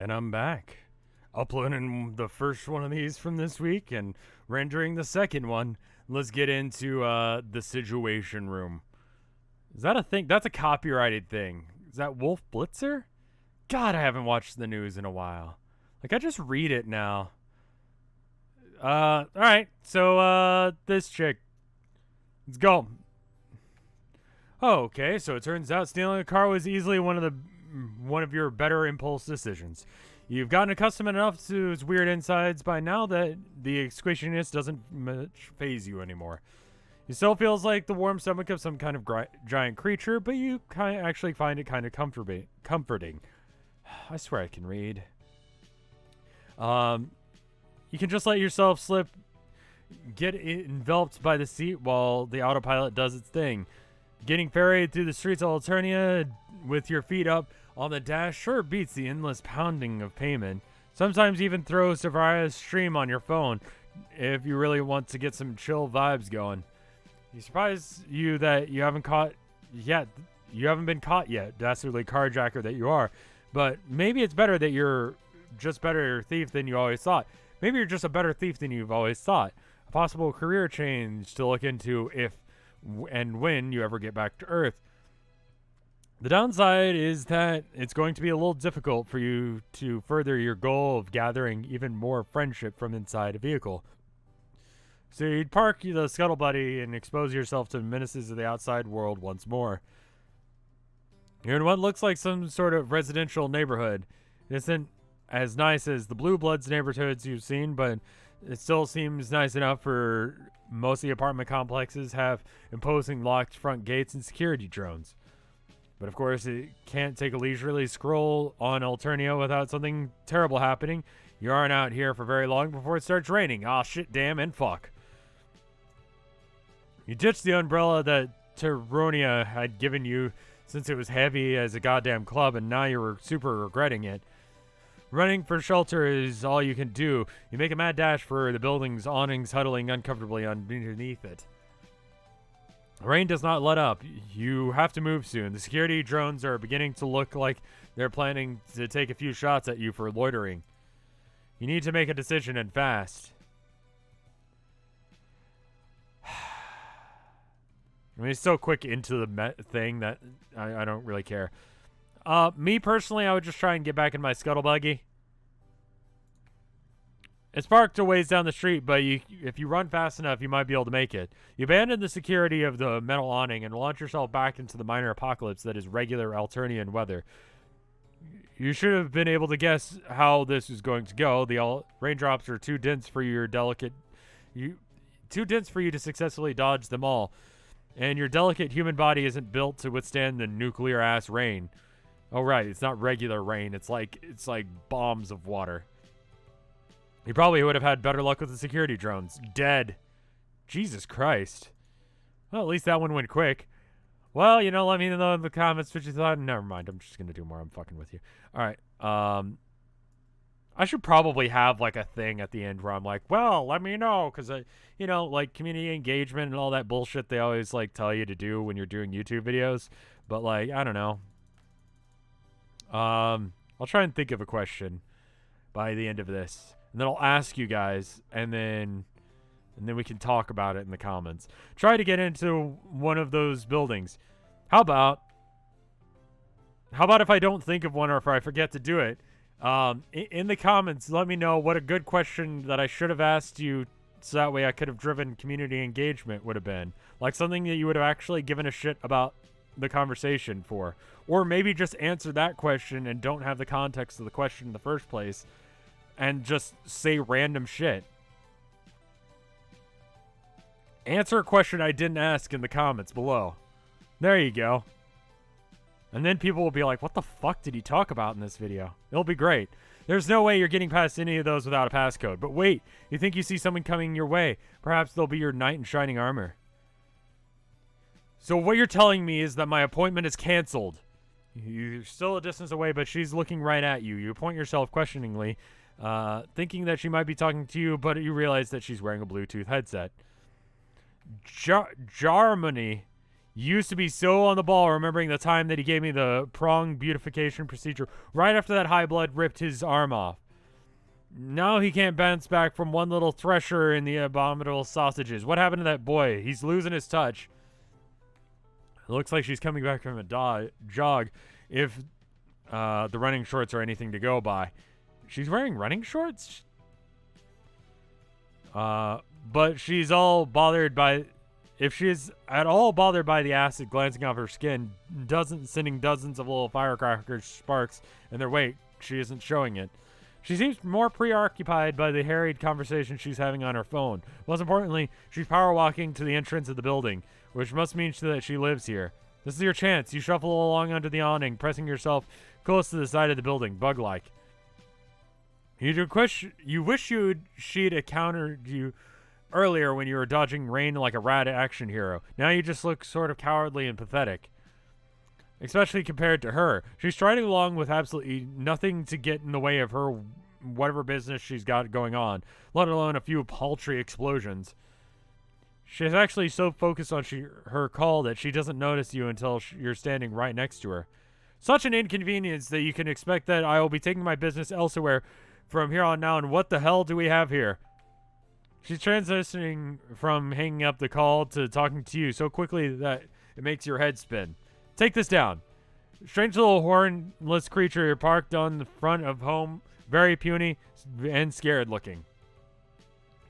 And I'm back. Uploading the first one of these from this week and rendering the second one. Let's get into the Situation Room. Is that a thing? That's a copyrighted thing. Is that Wolf Blitzer? God, I haven't watched the news in a while. Like, I just read it now. Alright. So, this chick. Let's go. Oh, okay. So it turns out stealing a car was easily one of your better impulse decisions. You've gotten accustomed enough to its weird insides by now that the squishiness doesn't much phase you anymore. It still feels like the warm stomach of some kind of giant creature, but you actually find it kind of comforting. I swear I can read. You can just let yourself slip, get enveloped by the seat while the autopilot does its thing. Getting ferried through the streets of Alternia with your feet up on the dash sure beats the endless pounding of pavement. Sometimes even throw Savaria's stream on your phone if you really want to get some chill vibes going. You surprise you that you haven't been caught yet, dastardly carjacker that you are. But maybe it's better that you're just better thief than you always thought. Maybe you're just a better thief than you've always thought. A possible career change to look into if and when you ever get back to Earth. The downside is that it's going to be a little difficult for you to further your goal of gathering even more friendship from inside a vehicle. So you'd park the Scuttle Buddy and expose yourself to the menaces of the outside world once more. You're in what looks like some sort of residential neighborhood. It isn't as nice as the Blue Bloods neighborhoods you've seen, but it still seems nice enough for most of the apartment complexes have imposing locked front gates and security drones. But of course, it can't take a leisurely scroll on Alternia without something terrible happening. You aren't out here for very long before it starts raining. Aw, shit, damn, and fuck. You ditched the umbrella that Tyronia had given you since it was heavy as a goddamn club, and now you're super regretting it. Running for shelter is all you can do. You make a mad dash for the building's awnings huddling uncomfortably underneath it. The rain does not let up. You have to move soon. The security drones are beginning to look like they're planning to take a few shots at you for loitering. You need to make a decision and fast. I mean, it's so quick into the thing that I don't really care. Me personally, I would just try and get back in my scuttle buggy. It's parked a ways down the street, but if you run fast enough, you might be able to make it. You abandon the security of the metal awning and launch yourself back into the minor apocalypse that is regular Alternian weather. You should have been able to guess how this is going to go. The raindrops are too dense for you to successfully dodge them all. And your delicate human body isn't built to withstand the nuclear-ass rain. Oh, right. It's not regular rain. It's like bombs of water. You probably would have had better luck with the security drones. Dead. Jesus Christ. Well, at least that one went quick. Well, let me know in the comments what you thought. Never mind. I'm just going to do more. I'm fucking with you. All right. I should probably have, like, a thing at the end where I'm like, well, let me know. Because, like, community engagement and all that bullshit they always, like, tell you to do when you're doing YouTube videos. But, like, I don't know. I'll try and think of a question by the end of this. And then I'll ask you guys, and then we can talk about it in the comments. Try to get into one of those buildings. How about if I don't think of one or if I forget to do it? In the comments, let me know what a good question that I should have asked you so that way I could have driven community engagement would have been. Like something that you would have actually given a shit about the conversation for. Or maybe just answer that question and don't have the context of the question in the first place and just say random shit. Answer a question I didn't ask in the comments below. There you go. And then people will be like, what the fuck did he talk about in this video? It'll be great. There's no way you're getting past any of those without a passcode. But wait, you think you see someone coming your way. Perhaps they'll be your knight in shining armor. So what you're telling me is that my appointment is canceled. You're still a distance away, but she's looking right at you. You point yourself questioningly, thinking that she might be talking to you, but you realize that she's wearing a Bluetooth headset. Germany, Used to be so on the ball, remembering the time that he gave me the prong beautification procedure right after that high blood ripped his arm off. Now he can't bounce back from one little thresher in the abominable sausages. What happened to that boy? He's losing his touch. It looks like she's coming back from a jog, if the running shorts are anything to go by. She's wearing running shorts? But she's all bothered by... If she's at all bothered by the acid glancing off her skin, sending dozens of little firecracker sparks in their wake, she isn't showing it. She seems more preoccupied by the harried conversation she's having on her phone. Most importantly, she's power walking to the entrance of the building, which must mean that she lives here. This is your chance. You shuffle along under the awning, pressing yourself close to the side of the building, bug-like. You wish she'd encountered you earlier when you were dodging rain like a rad action hero. Now you just look sort of cowardly and pathetic. Especially compared to her. She's striding along with absolutely nothing to get in the way of her whatever business she's got going on, let alone a few paltry explosions. She's actually so focused on her call that she doesn't notice you until you're standing right next to her. Such an inconvenience that you can expect that I will be taking my business elsewhere from here on now, and what the hell do we have here? She's transitioning from hanging up the call to talking to you so quickly that it makes your head spin. Take this down. Strange little hornless creature parked on the front of home, very puny and scared looking.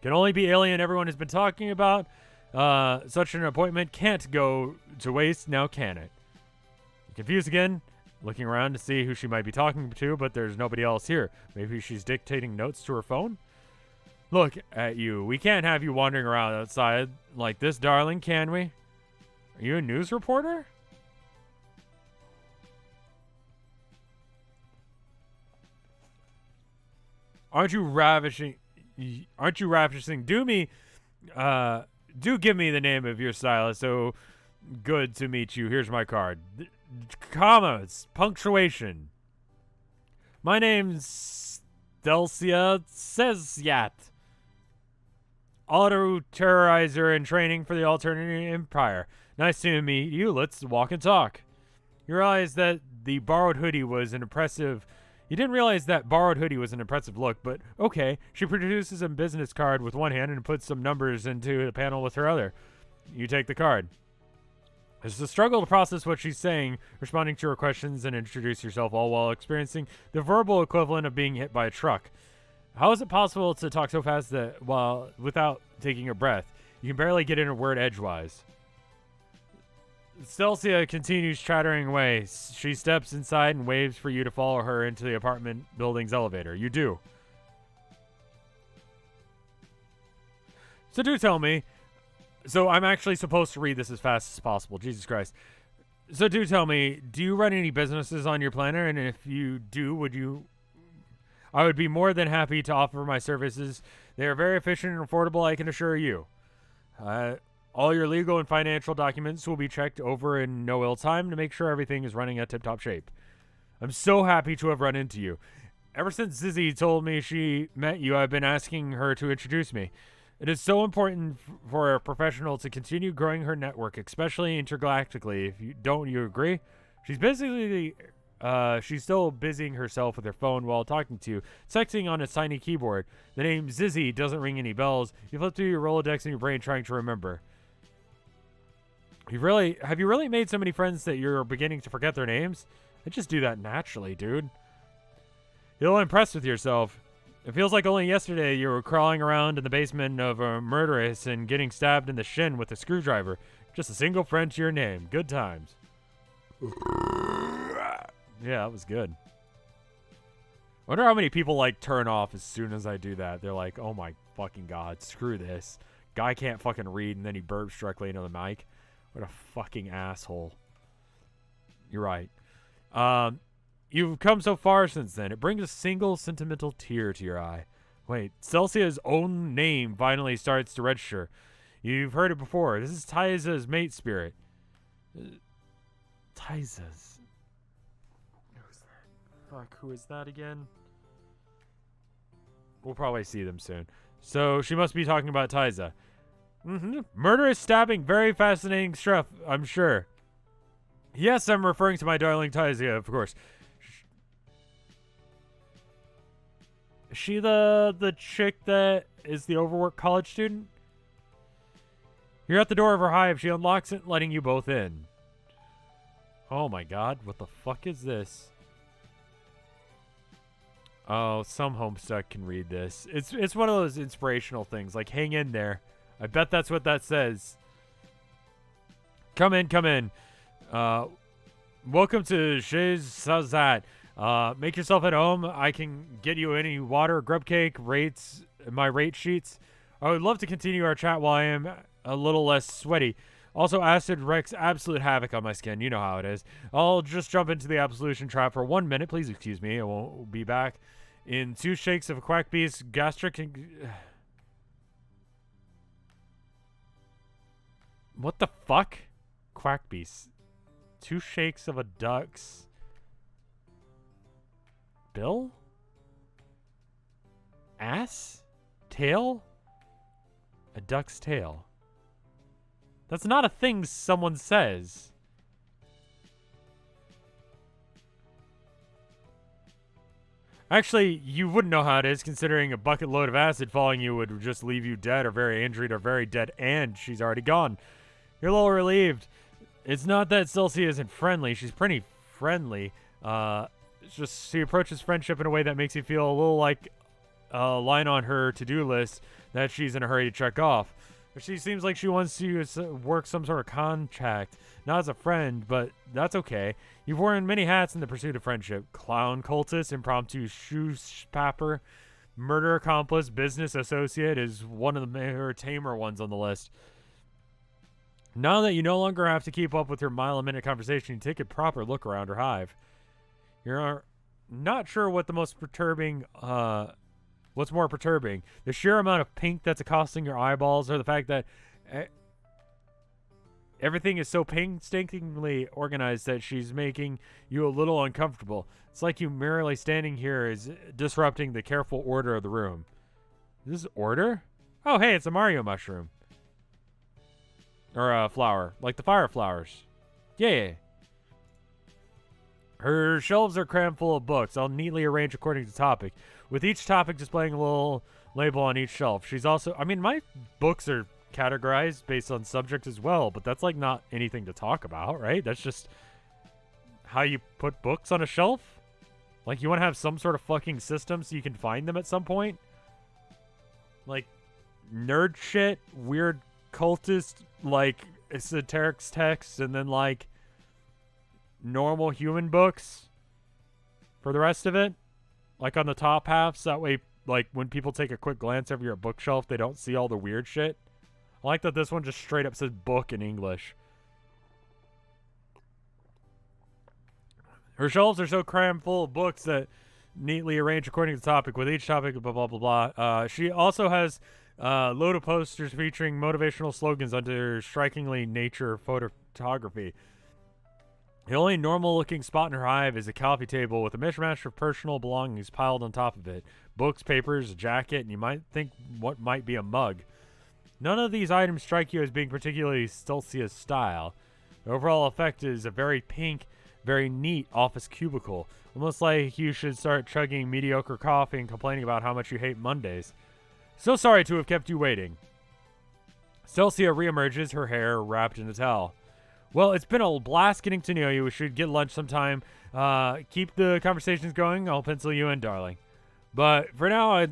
Can only be alien everyone has been talking about. Such an appointment can't go to waste, now can it? Confused again, looking around to see who she might be talking to, but there's nobody else here. Maybe she's dictating notes to her phone? Look at you. We can't have you wandering around outside like this, darling, can we? Are you a news reporter? Aren't you ravishing? Do give me the name of your stylist. So good to meet you. Here's my card. Commas, punctuation. My name's Delcia Sezyat. Auto-terrorizer in training for the Alternative Empire. Nice to meet you. Let's walk and talk. You realize that the borrowed hoodie was an impressive... You didn't realize that borrowed hoodie was an impressive look, but okay. She produces a business card with one hand and puts some numbers into the panel with her other. You take the card. It's a struggle to process what she's saying, responding to her questions, and introduce yourself, all while experiencing the verbal equivalent of being hit by a truck. How is it possible to talk so fast that, without taking a breath, you can barely get in a word edgewise? Stelcia continues chattering away. She steps inside and waves for you to follow her into the apartment building's elevator. You do. So do tell me. So I'm actually supposed to read this as fast as possible. Jesus Christ. So do tell me, do you run any businesses on your planner? And if you do, I would be more than happy to offer my services. They are very efficient and affordable, I can assure you. All your legal and financial documents will be checked over in no ill time to make sure everything is running at tip-top shape. I'm so happy to have run into you. Ever since Zizzy told me she met you, I've been asking her to introduce me. It is so important for a professional to continue growing her network, especially intergalactically. Don't you agree? She's still busying herself with her phone while talking to you, texting on a tiny keyboard. The name Zizzy doesn't ring any bells. You flip through your Rolodex in your brain trying to remember. Have you really made so many friends that you're beginning to forget their names? I just do that naturally, dude. You're impressed with yourself. It feels like only yesterday you were crawling around in the basement of a murderess and getting stabbed in the shin with a screwdriver. Just a single friend to your name. Good times. Yeah, that was good. I wonder how many people, turn off as soon as I do that. They're like, oh my fucking god, screw this. Guy can't fucking read, and then he burps directly into the mic. What a fucking asshole. You're right. You've come so far since then. It brings a single sentimental tear to your eye. Wait, Celsia's own name finally starts to register. You've heard it before. This is Tyza's mate spirit. Tyza's. Who's that? Fuck, who is that again? We'll probably see them soon. So she must be talking about Tyza. Murderous stabbing, very fascinating stuff, I'm sure. Yes, I'm referring to my darling Taizia, of course. Is she the chick that is the overworked college student? You're at the door of her hive. She unlocks it, letting you both in. Oh my god, what the fuck is this? Oh, some Homestuck can read this. It's one of those inspirational things, like hang in there. I bet that's what that says. Come in, come in. Welcome to Chez Sazat. Make yourself at home. I can get you any water, grub cake, rates, my rate sheets. I would love to continue our chat while I am a little less sweaty. Also, acid wreaks absolute havoc on my skin. You know how it is. I'll just jump into the absolution trap for 1 minute. Please excuse me. I won't be back. In 2 shakes of a quack beast, gastric... What the fuck? Quack beast. 2 shakes of a duck's... bill? Ass? Tail? A duck's tail. That's not a thing someone says. Actually, you wouldn't know how it is, considering a bucket load of acid falling you would just leave you dead or very injured or very dead, and she's already gone. You're a little relieved. It's not that Celsi isn't friendly. She's pretty friendly. It's just she approaches friendship in a way that makes you feel a little like a line on her to-do list that she's in a hurry to check off. She seems like she wants to work some sort of contract, not as a friend, but that's okay. You've worn many hats in the pursuit of friendship. Clown cultist, impromptu shoe-papper, murder accomplice, business associate is one of the more tamer ones on the list. Now that you no longer have to keep up with her mile-a-minute conversation, you take a proper look around her hive. You're not sure what the most perturbing... What's more perturbing? The sheer amount of pink that's accosting your eyeballs, or the fact that everything is so painstakingly organized that she's making you a little uncomfortable. It's like you merely standing here is disrupting the careful order of the room. Is this order? Oh, hey, it's a Mario mushroom. Or a flower, like the fire flowers. Yeah. Her shelves are crammed full of books, all neatly arranged according to topic, with each topic displaying a little label on each shelf. She's also... I mean, my books are categorized based on subject as well, but that's, like, not anything to talk about, right? That's just how you put books on a shelf? Like, you want to have some sort of fucking system so you can find them at some point? Like, nerd shit, weird cultist, like, esoteric text, and then, like... normal human books for the rest of it, like on the top half, so that way, like, when people take a quick glance over your bookshelf, they don't see all the weird shit. I like that this one just straight up says book in English. Her shelves are so crammed full of books that neatly arranged according to the topic, with each topic blah blah blah blah. She also has a load of posters featuring motivational slogans under strikingly nature photography. The only normal-looking spot in her hive is a coffee table with a mishmash of personal belongings piled on top of it. Books, papers, a jacket, and you might think what might be a mug. None of these items strike you as being particularly Stelzia's style. The overall effect is a very pink, very neat office cubicle. Almost like you should start chugging mediocre coffee and complaining about how much you hate Mondays. So sorry to have kept you waiting. Stelzia reemerges, her hair wrapped in a towel. Well, it's been a blast getting to know you. We should get lunch sometime. Keep the conversations going. I'll pencil you in, darling. But for now, I've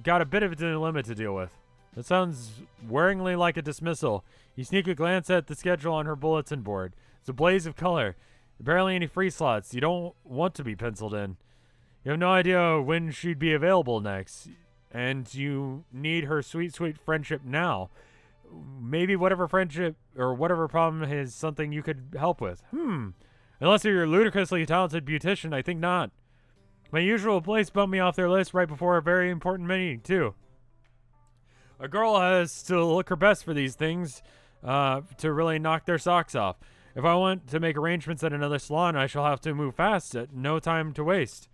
got a bit of a dilemma to deal with. That sounds worryingly like a dismissal. You sneak a glance at the schedule on her bulletin board. It's a blaze of color. Barely any free slots. You don't want to be penciled in. You have no idea when she'd be available next. And you need her sweet, sweet friendship now. Maybe whatever friendship or whatever problem is something you could help with. Unless you're a ludicrously talented beautician, I think not. My usual place bumped me off their list right before a very important meeting, too. A girl has to look her best for these things to really knock their socks off. If I want to make arrangements at another salon, I shall have to move fast. No time to waste.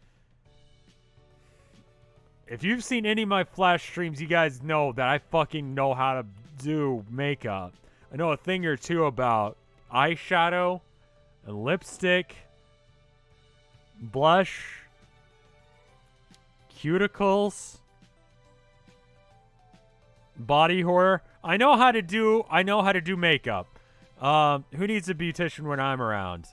If you've seen any of my Flash streams, you guys know that I fucking know how to do makeup. I know a thing or two about eyeshadow and lipstick, blush, cuticles, body horror. I know how to do makeup. Who needs a beautician when I'm around?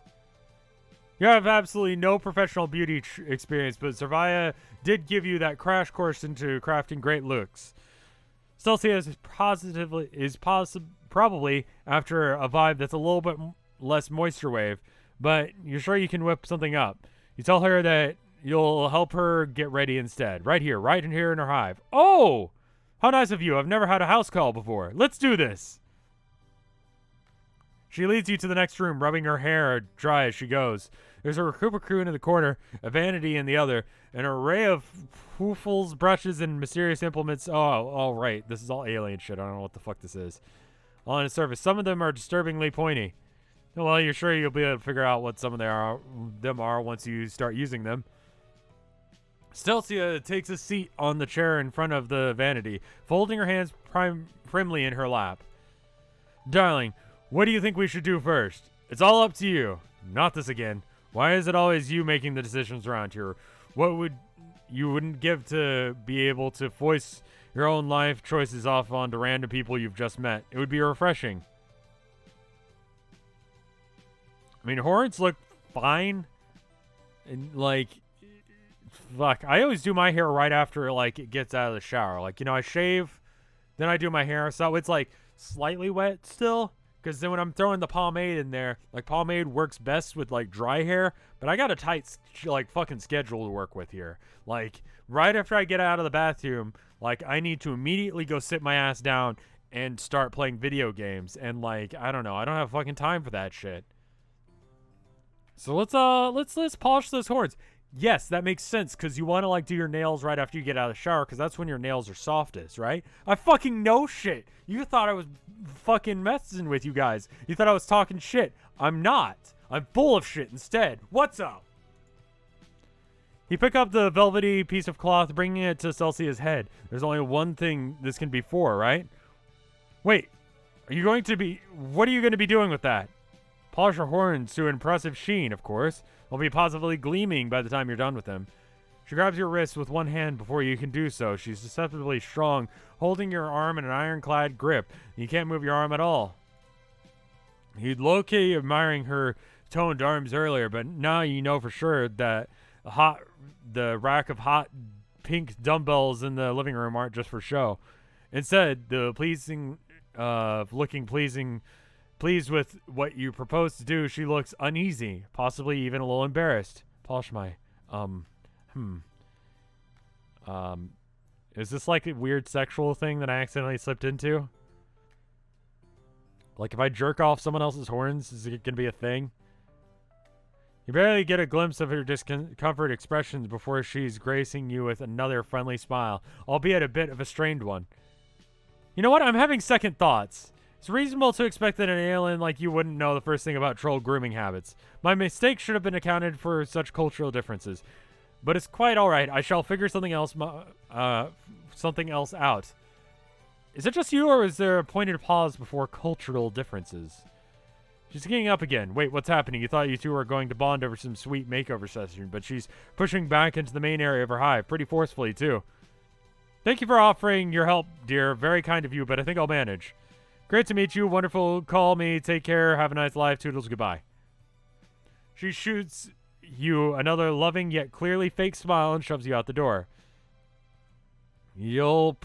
You have absolutely no professional beauty experience, but Servia did give you that crash course into crafting great looks. Celsia is probably after a vibe that's a little bit less moisture wave, but you're sure you can whip something up. You tell her that you'll help her get ready instead. Right in here in her hive. Oh! How nice of you. I've never had a house call before. Let's do this. She leads you to the next room, rubbing her hair dry as she goes. There's a Recruper Croon in the corner, a vanity in the other, an array of poofles, brushes, and mysterious implements. Oh, right. This is all alien shit. I don't know what the fuck this is. All on the surface. Some of them are disturbingly pointy. Well, you're sure you'll be able to figure out what some of them are once you start using them. Stelcia takes a seat on the chair in front of the vanity, folding her hands primly in her lap. Darling, what do you think we should do first? It's all up to you. Not this again. Why is it always you making the decisions around here? What would you wouldn't give to be able to voice your own life choices off onto random people you've just met? It would be refreshing. I mean, horns look fine. And, like, fuck. I always do my hair right after, like, it gets out of the shower. Like, you know, I shave, then I do my hair. So it's, like, slightly wet still. Because then when I'm throwing the pomade in there, like, pomade works best with, like, dry hair. But I got a tight, like, fucking schedule to work with here. Like, right after I get out of the bathroom, like, I need to immediately go sit my ass down and start playing video games. And, like, I don't know. I don't have fucking time for that shit. So let's polish those horns. Yes, that makes sense, because you want to, like, do your nails right after you get out of the shower, because that's when your nails are softest, right? I fucking know shit. You thought I was fucking messing with you guys. You thought I was talking shit. I'm not. I'm full of shit instead. What's up? He picked up the velvety piece of cloth, bringing it to Celsia's head. There's only one thing this can be for, right? Wait, what are you going to be doing with that? Polish your horns to an impressive sheen, of course. They'll be positively gleaming by the time you're done with them. She grabs your wrist with one hand before you can do so. She's deceptively strong, holding your arm in an ironclad grip. You can't move your arm at all. You'd low-key admiring her toned arms earlier, but now you know for sure that the rack of hot pink dumbbells in the living room aren't just for show. Instead, the pleased with what you propose to do, she looks uneasy, possibly even a little embarrassed. Polish my, is this like a weird sexual thing that I accidentally slipped into? Like if I jerk off someone else's horns, is it gonna be a thing? You barely get a glimpse of her discomfort expressions before she's gracing you with another friendly smile, albeit a bit of a strained one. You know what? I'm having second thoughts. It's reasonable to expect that an alien like you wouldn't know the first thing about troll grooming habits. My mistake should have been accounted for such cultural differences. But it's quite alright. I shall figure something else out. Is it just you, or is there a pointed pause before cultural differences? She's getting up again. Wait, what's happening? You thought you two were going to bond over some sweet makeover session, but she's pushing back into the main area of her hive, pretty forcefully, too. Thank you for offering your help, dear. Very kind of you, but I think I'll manage. Great to meet you. Wonderful. Call me. Take care. Have a nice life. Toodles. Goodbye. She shoots you another loving yet clearly fake smile and shoves you out the door. You'll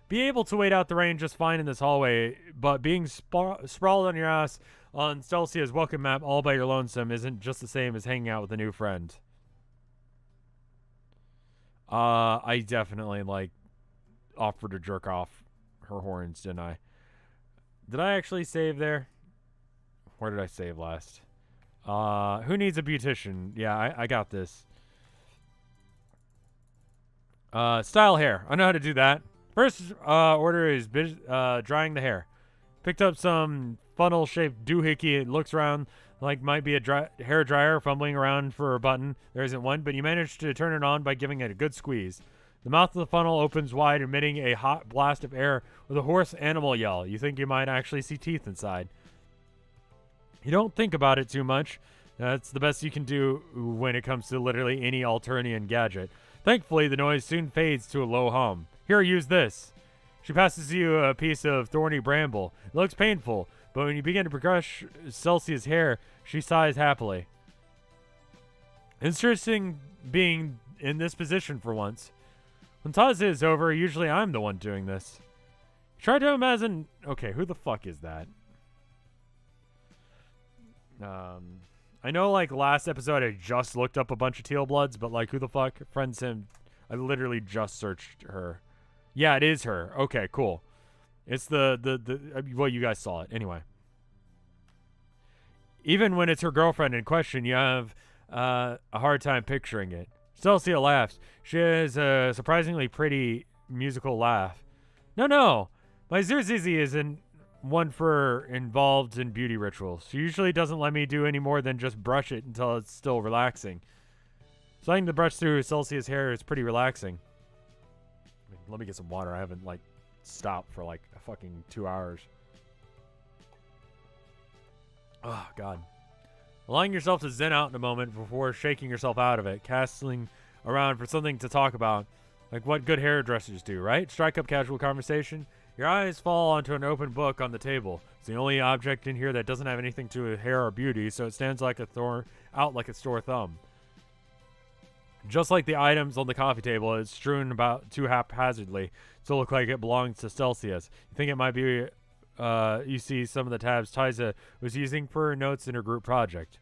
be able to wait out the rain just fine in this hallway, but being sprawled on your ass on Stelcia's welcome map all by your lonesome isn't just the same as hanging out with a new friend. I definitely, like, offered to jerk off her horns, didn't I? Did I actually save there? Where did I save last? Who needs a beautician? Yeah, I got this. Style hair. I know how to do that. First order is drying the hair. Picked up some funnel-shaped doohickey. It looks around like might be a hair dryer, fumbling around for a button. There isn't one, but you managed to turn it on by giving it a good squeeze. The mouth of the funnel opens wide, emitting a hot blast of air with a hoarse animal yell. You think you might actually see teeth inside. You don't think about it too much. That's the best you can do when it comes to literally any Alternian gadget. Thankfully, the noise soon fades to a low hum. Here, use this. She passes you a piece of thorny bramble. It looks painful, but when you begin to brush Celsia's hair, she sighs happily. Interesting being in this position for once. When Taz is over, usually I'm the one doing this. Try to imagine... Okay, who the fuck is that? I know, like, last episode I just looked up a bunch of Teal Bloods, but, like, who the fuck? Friend Sim, I literally just searched her. Yeah, it is her. Okay, cool. It's well, you guys saw it. Anyway. Even when it's her girlfriend in question, you have a hard time picturing it. Celsia laughs. She has a surprisingly pretty musical laugh. No. My Zirzizi isn't one for involved in beauty rituals. She usually doesn't let me do any more than just brush it until it's still relaxing. Sliding the brush through Celsia's hair is pretty relaxing. Let me get some water. I haven't, like, stopped for, like, a fucking 2 hours. Oh, God. Allowing yourself to zen out in a moment before shaking yourself out of it, casting around for something to talk about, like what good hairdressers do, right? Strike up casual conversation. Your eyes fall onto an open book on the table. It's the only object in here that doesn't have anything to do with hair or beauty, so it stands like out like a sore thumb. Just like the items on the coffee table, it's strewn about too haphazardly to look like it belongs to Celsius. You think it might be... you see some of the tabs Tyza was using for her notes in her group project.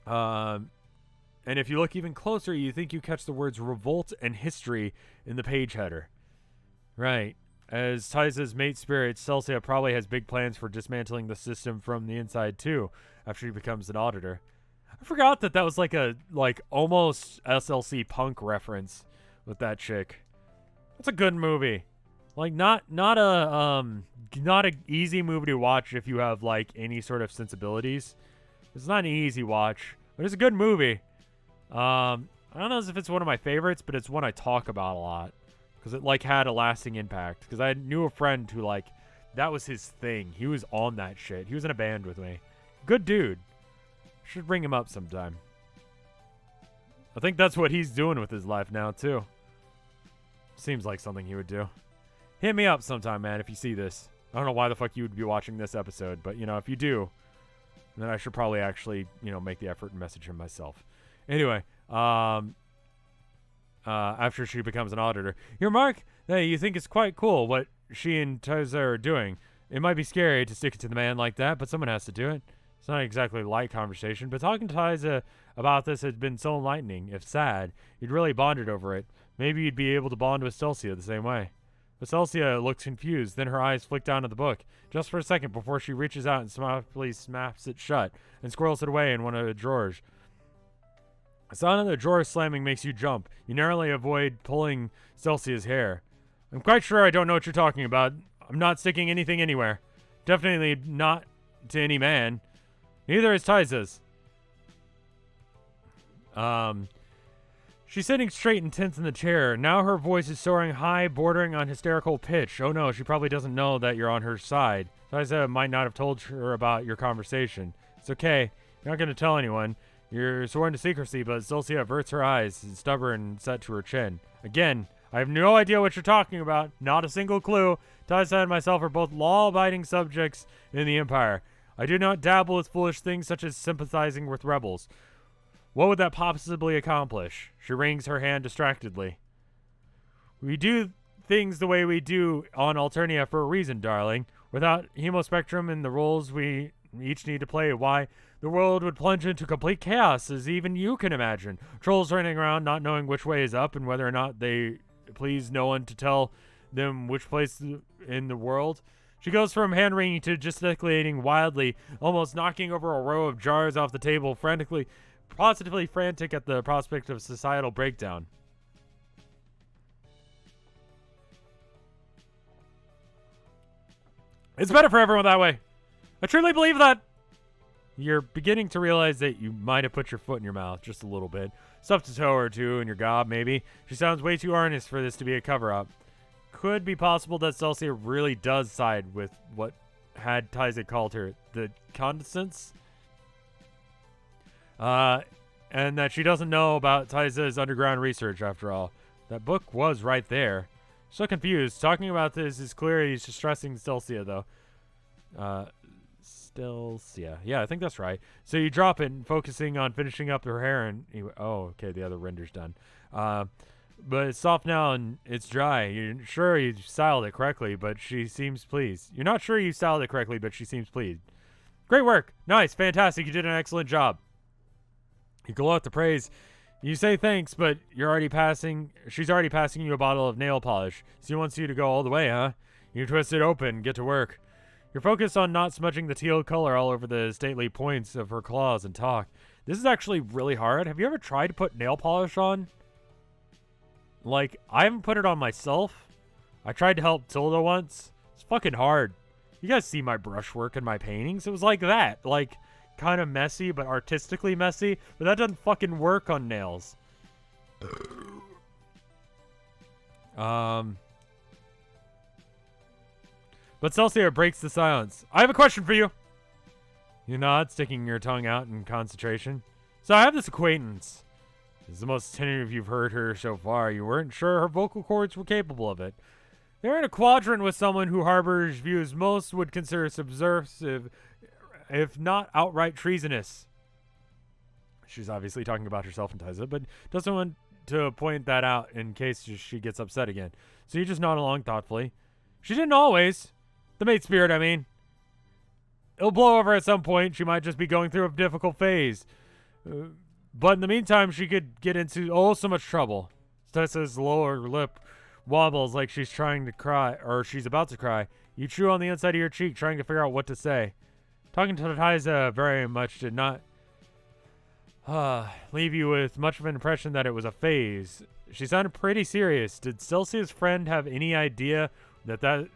And if you look even closer, you think you catch the words revolt and history in the page header. Right. As Tyza's mate spirit, Celsia probably has big plans for dismantling the system from the inside too, after he becomes an auditor. I forgot that was like a almost SLC Punk reference with that chick. That's a good movie. Like not a easy movie to watch if you have like any sort of sensibilities. It's not an easy watch, but it's a good movie. I don't know if it's one of my favorites, but it's one I talk about a lot because it like had a lasting impact. Because I knew a friend who like that was his thing. He was on that shit. He was in a band with me. Good dude. Should bring him up sometime. I think that's what he's doing with his life now too. Seems like something he would do. Hit me up sometime, man, if you see this. I don't know why the fuck you would be watching this episode, but, you know, if you do, then I should probably actually, you know, make the effort and message him myself. Anyway, after she becomes an auditor. Your Mark, hey, you think it's quite cool what she and Tyza are doing. It might be scary to stick it to the man like that, but someone has to do it. It's not exactly a light conversation, but talking to Tyza about this has been so enlightening. If sad, you'd really bonded over it. Maybe you'd be able to bond with Celsia the same way. But Celsia looks confused, then her eyes flick down at the book, just for a second before she reaches out and softly snaps it shut and squirrels it away in one of the drawers. The sound of the drawer slamming makes you jump. You narrowly avoid pulling Celsia's hair. I'm quite sure I don't know what you're talking about. I'm not sticking anything anywhere. Definitely not to any man. Neither is Tyza's. She's sitting straight and tense in the chair. Now her voice is soaring high, bordering on hysterical pitch. Oh no, she probably doesn't know that you're on her side. Tyza might not have told her about your conversation. It's okay. You're not going to tell anyone. You're sworn to secrecy, but Celsia averts her eyes, stubborn and set to her chin. Again, I have no idea what you're talking about. Not a single clue. Tyza and myself are both law-abiding subjects in the Empire. I do not dabble with foolish things such as sympathizing with rebels. What would that possibly accomplish? She wrings her hand distractedly. We do things the way we do on Alternia for a reason, darling. Without Hemospectrum and the roles we each need to play, why, the world would plunge into complete chaos, as even you can imagine. Trolls running around not knowing which way is up and whether or not they please no one to tell them which place in the world. She goes from hand-wringing to gesticulating wildly, almost knocking over a row of jars off the table, positively frantic at the prospect of societal breakdown. It's better for everyone that way. I truly believe that. You're beginning to realize that you might have put your foot in your mouth just a little bit. Stuffed a toe or two in your gob, maybe. She sounds way too earnest for this to be a cover-up. Could be possible that Celsia really does side with what had Taiza called her the condescendence. And that she doesn't know about Taiza's underground research after all. That book was right there. So confused. Talking about this is clearly distressing Celsia, though. Celsia. Yeah, I think that's right. So you drop it, focusing on finishing up her hair, and oh, okay, the other render's done. But it's soft now and it's dry. You're sure you styled it correctly, but she seems pleased. You're not sure you styled it correctly, but she seems pleased. Great work. Nice. Fantastic. You did an excellent job. You glow out the praise. You say thanks, but she's already passing you a bottle of nail polish. She wants you to go all the way, huh? You twist it open, get to work. You're focused on not smudging the teal color all over the stately points of her claws and talk. This is actually really hard. Have you ever tried to put nail polish on? Like, I haven't put it on myself. I tried to help Tilda once. It's fucking hard. You guys see my brushwork and my paintings? It was like that. Like, kind of messy, but artistically messy. But that doesn't fucking work on nails. But Celsia breaks the silence. I have a question for you. You nod, sticking your tongue out in concentration. So I have this acquaintance. This is the most tentative you've heard her so far. You weren't sure her vocal cords were capable of it. They're in a quadrant with someone who harbors views most would consider subversive, if not outright treasonous. She's obviously talking about herself and Taiza, but doesn't want to point that out in case she gets upset again. So you just nod along thoughtfully. She didn't always. The mate spirit, I mean. It'll blow over at some point. She might just be going through a difficult phase. But in the meantime, she could get into so much trouble. Tessa's lower lip wobbles like she's trying to cry, or she's about to cry. You chew on the inside of your cheek, trying to figure out what to say. Talking to Taiza very much did not leave you with much of an impression that it was a phase. She sounded pretty serious. Did Celsia's friend have any idea that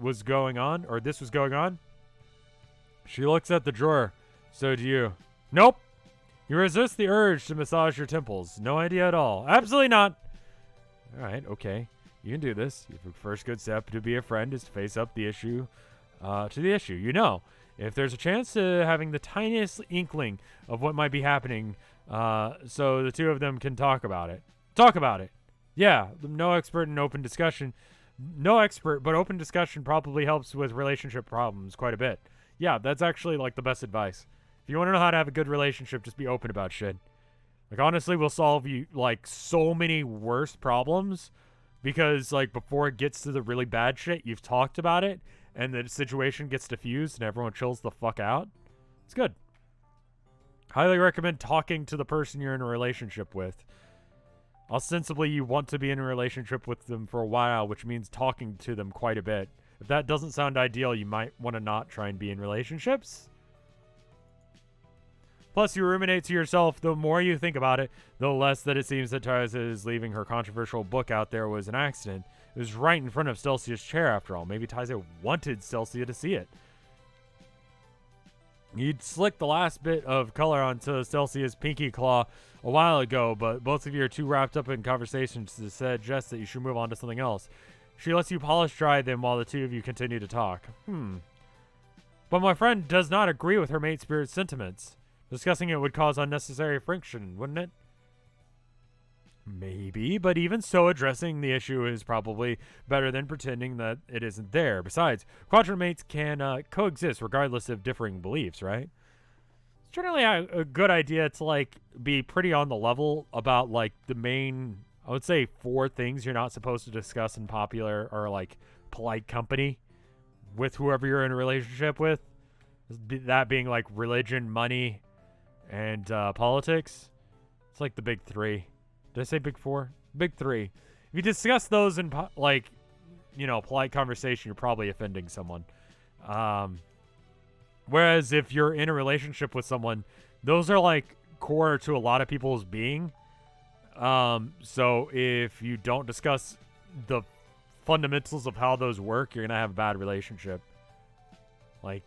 was going on, or this was going on? She looks at the drawer. So do you. Nope. You resist the urge to massage your temples. No idea at all. Absolutely not. All right, okay. You can do this. Your first good step to be a friend is to face up the issue to the issue. You know, if there's a chance to having the tiniest inkling of what might be happening, so the two of them can talk about it. Talk about it. Yeah, no expert in open discussion. No expert, but open discussion probably helps with relationship problems quite a bit. Yeah, that's actually like the best advice. If you want to know how to have a good relationship, just be open about shit. Like, honestly, we'll solve you, like, so many worse problems because, like, before it gets to the really bad shit, you've talked about it, and the situation gets diffused, and everyone chills the fuck out. It's good. Highly recommend talking to the person you're in a relationship with. Ostensibly, you want to be in a relationship with them for a while, which means talking to them quite a bit. If that doesn't sound ideal, you might want to not try and be in relationships. Plus, you ruminate to yourself. The more you think about it, the less that it seems that Taiza's leaving her controversial book out there was an accident. It was right in front of Celsia's chair, after all. Maybe Taiza wanted Celsia to see it. You'd slicked the last bit of color onto Celsia's pinky claw a while ago, but both of you are too wrapped up in conversations to suggest that you should move on to something else. She lets you polish dry them while the two of you continue to talk. But my friend does not agree with her mate spirit's sentiments. Discussing it would cause unnecessary friction, wouldn't it? Maybe, but even so, addressing the issue is probably better than pretending that it isn't there. Besides, quadrant mates can coexist regardless of differing beliefs, right? It's generally a good idea to, like, be pretty on the level about, like, the main, I would say, 4 things you're not supposed to discuss in popular or, like, polite company with whoever you're in a relationship with. That being, like, religion, money, and politics. It's like the big 3. Did I say big 4? Big 3. If you discuss those in, like, you know, polite conversation, you're probably offending someone. Whereas if you're in a relationship with someone, those are, like, core to a lot of people's being. So if you don't discuss the fundamentals of how those work, you're going to have a bad relationship. Like,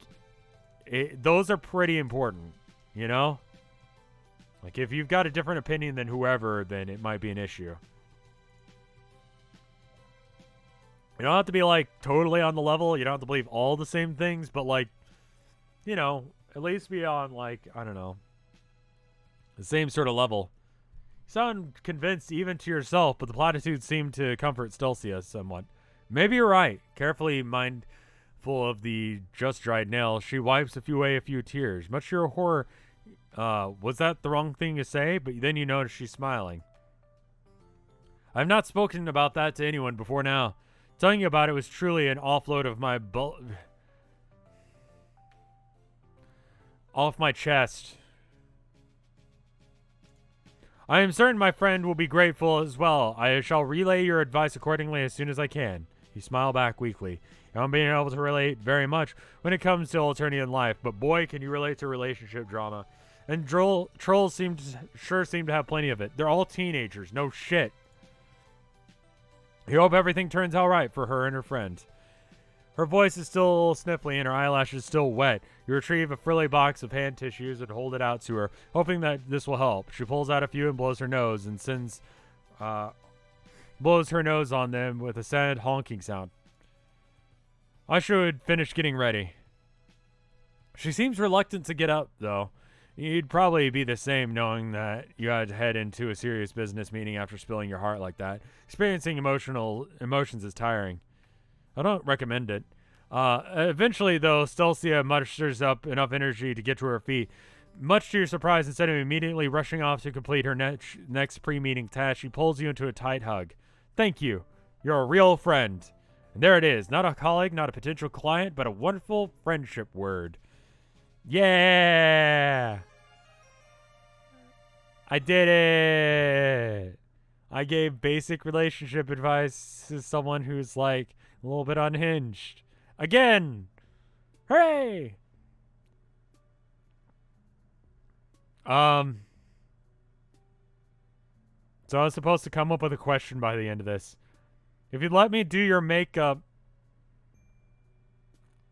those are pretty important, you know? Like, if you've got a different opinion than whoever, then it might be an issue. You don't have to be, like, totally on the level. You don't have to believe all the same things, but, like, you know, at least be on, like, I don't know, the same sort of level. You sound convinced even to yourself, but the platitudes seem to comfort Stelcia somewhat. Maybe you're right. Carefully mindful of the just dried nail, she wipes away a few tears. Much to your horror, was that the wrong thing to say? But then you notice she's smiling. I've not spoken about that to anyone before now. Telling you about it was truly an offload of my off my chest. I am certain my friend will be grateful as well. I shall relay your advice accordingly as soon as I can. You smile back weakly. You haven't been able to relate very much when it comes to Alternian life, but boy, can you relate to relationship drama. And trolls sure seem to have plenty of it. They're all teenagers, no shit. You hope everything turns out right for her and her friend. Her voice is still a little sniffly and her eyelashes still wet. You retrieve a frilly box of hand tissues and hold it out to her, hoping that this will help. She pulls out a few and blows her nose and blows her nose on them with a sad honking sound. I should finish getting ready. She seems reluctant to get up, though. You'd probably be the same knowing that you had to head into a serious business meeting after spilling your heart like that. Experiencing emotions is tiring. I don't recommend it. Eventually, though, Stelcia musters up enough energy to get to her feet. Much to your surprise, instead of immediately rushing off to complete her next pre-meeting task, she pulls you into a tight hug. Thank you. You're a real friend. And there it is. Not a colleague, not a potential client, but a wonderful friendship word. Yeah! I did it! I gave basic relationship advice to someone who's, like, a little bit unhinged. Again! Hooray! So I was supposed to come up with a question by the end of this. If you'd let me do your makeup,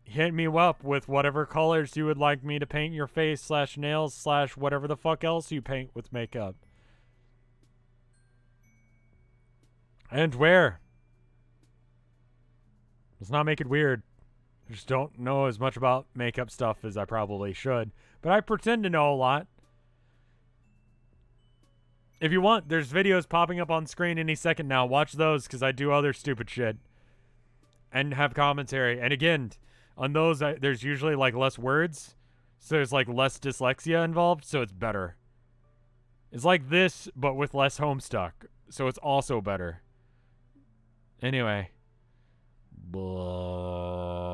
hit me up with whatever colors you would like me to paint your face / nails / whatever the fuck else you paint with makeup. And where? Let's not make it weird. I just don't know as much about makeup stuff as I probably should. But I pretend to know a lot. If you want, there's videos popping up on screen any second now. Watch those because I do other stupid shit. And have commentary. And again, on those, there's usually like less words. So there's like less dyslexia involved. So it's better. It's like this, but with less Homestuck. So it's also better. Anyway. Blah.